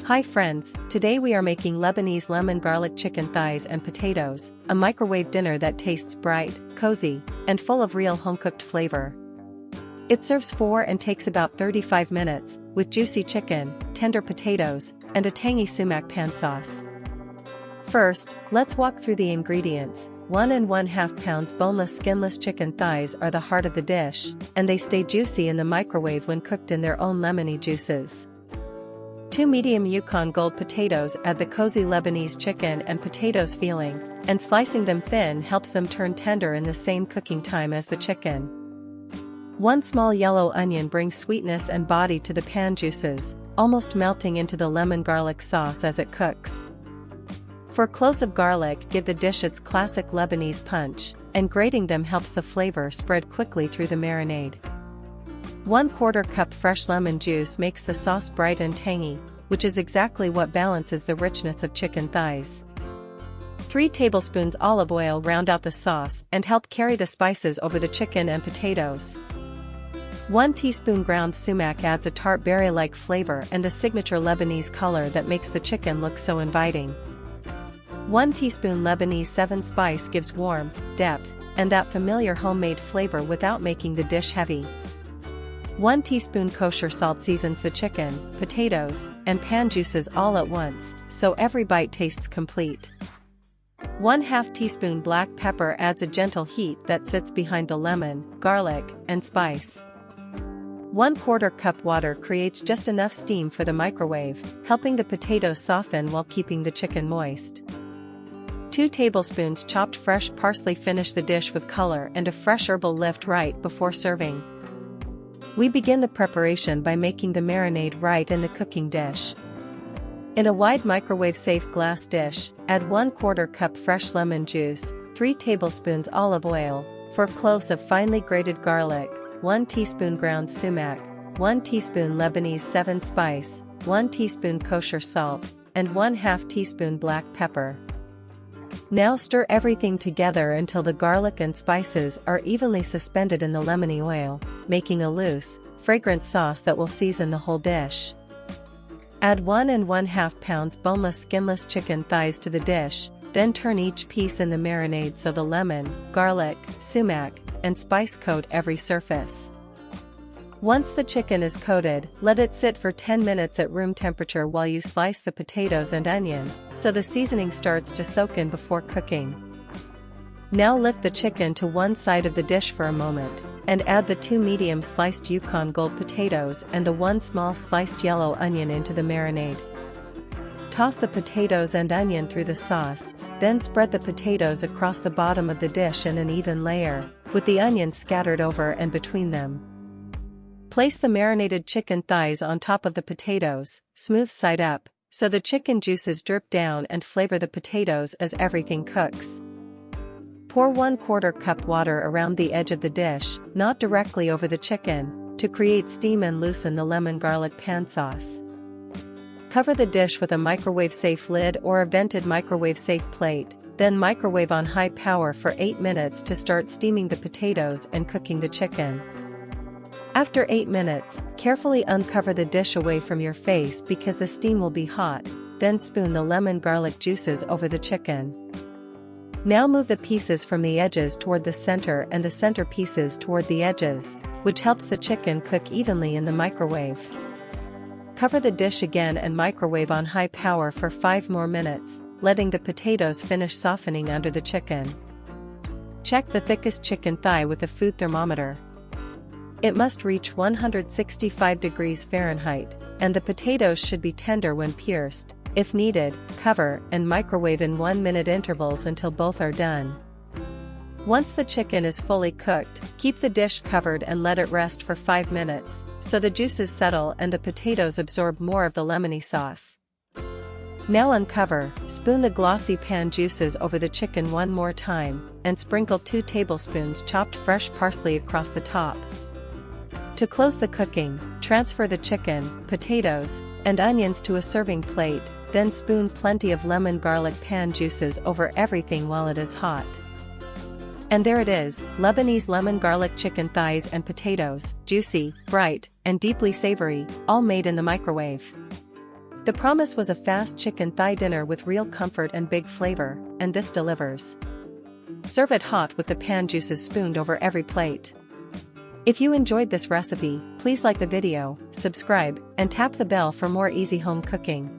Hi friends, today we are making Lebanese lemon garlic chicken thighs and potatoes, a microwave dinner that tastes bright, cozy, and full of real home-cooked flavor. It serves 4 and takes about 35 minutes, with juicy chicken, tender potatoes, and a tangy sumac pan sauce. First, let's walk through the ingredients. 1 1/2 pounds boneless skinless chicken thighs are the heart of the dish, and they stay juicy in the microwave when cooked in their own lemony juices. 2 medium Yukon Gold potatoes add the cozy Lebanese chicken and potatoes feeling, and slicing them thin helps them turn tender in the same cooking time as the chicken. 1 small yellow onion brings sweetness and body to the pan juices, almost melting into the lemon garlic sauce as it cooks. 4 cloves of garlic give the dish its classic Lebanese punch, and grating them helps the flavor spread quickly through the marinade. 1/4 cup fresh lemon juice makes the sauce bright and tangy, which is exactly what balances the richness of chicken thighs. 3 tablespoons olive oil round out the sauce and help carry the spices over the chicken and potatoes. 1 teaspoon ground sumac adds a tart berry-like flavor and the signature Lebanese color that makes the chicken look so inviting. 1 teaspoon Lebanese-style spice gives warmth, depth, and that familiar homemade flavor without making the dish heavy. 1 teaspoon kosher salt seasons the chicken, potatoes, and pan juices all at once, so every bite tastes complete. 1/2 teaspoon black pepper adds a gentle heat that sits behind the lemon, garlic, and spice. 1/4 cup water creates just enough steam for the microwave, helping the potatoes soften while keeping the chicken moist. 2 tablespoons chopped fresh parsley finish the dish with color and a fresh herbal lift right before serving. We begin the preparation by making the marinade right in the cooking dish. In a wide microwave-safe glass dish, add 1/4 cup fresh lemon juice, 3 tablespoons olive oil, 4 cloves of finely grated garlic, 1 teaspoon ground sumac, 1 teaspoon Lebanese-style spice, 1 teaspoon kosher salt, and 1/2 teaspoon black pepper. Now stir everything together until the garlic and spices are evenly suspended in the lemony oil, making a loose, fragrant sauce that will season the whole dish. Add 1 1/2 pounds boneless skinless chicken thighs to the dish, then turn each piece in the marinade so the lemon, garlic, sumac, and spice coat every surface. Once the chicken is coated, let it sit for 10 minutes at room temperature while you slice the potatoes and onion, so the seasoning starts to soak in before cooking. Now lift the chicken to one side of the dish for a moment, and add the 2 medium sliced Yukon Gold potatoes and the 1 small sliced yellow onion into the marinade. Toss the potatoes and onion through the sauce, then spread the potatoes across the bottom of the dish in an even layer, with the onions scattered over and between them. Place the marinated chicken thighs on top of the potatoes, smooth side up, so the chicken juices drip down and flavor the potatoes as everything cooks. Pour 1/4 cup water around the edge of the dish, not directly over the chicken, to create steam and loosen the lemon garlic pan sauce. Cover the dish with a microwave-safe lid or a vented microwave-safe plate, then microwave on high power for 8 minutes to start steaming the potatoes and cooking the chicken. After 8 minutes, carefully uncover the dish away from your face because the steam will be hot, then spoon the lemon garlic juices over the chicken. Now move the pieces from the edges toward the center and the center pieces toward the edges, which helps the chicken cook evenly in the microwave. Cover the dish again and microwave on high power for 5 more minutes, letting the potatoes finish softening under the chicken. Check the thickest chicken thigh with a food thermometer. It must reach 165 degrees Fahrenheit, and the potatoes should be tender when pierced. If needed, cover and microwave in 1-minute intervals until both are done. Once the chicken is fully cooked, keep the dish covered and let it rest for 5 minutes, so the juices settle and the potatoes absorb more of the lemony sauce. Now uncover, spoon the glossy pan juices over the chicken one more time, and sprinkle 2 tablespoons chopped fresh parsley across the top. To close the cooking, transfer the chicken, potatoes, and onions to a serving plate, then spoon plenty of lemon garlic pan juices over everything while it is hot. And there it is, Lebanese lemon garlic chicken thighs and potatoes, juicy, bright, and deeply savory, all made in the microwave. The promise was a fast chicken thigh dinner with real comfort and big flavor, and this delivers. Serve it hot with the pan juices spooned over every plate. If you enjoyed this recipe, please like the video, subscribe, and tap the bell for more easy home cooking.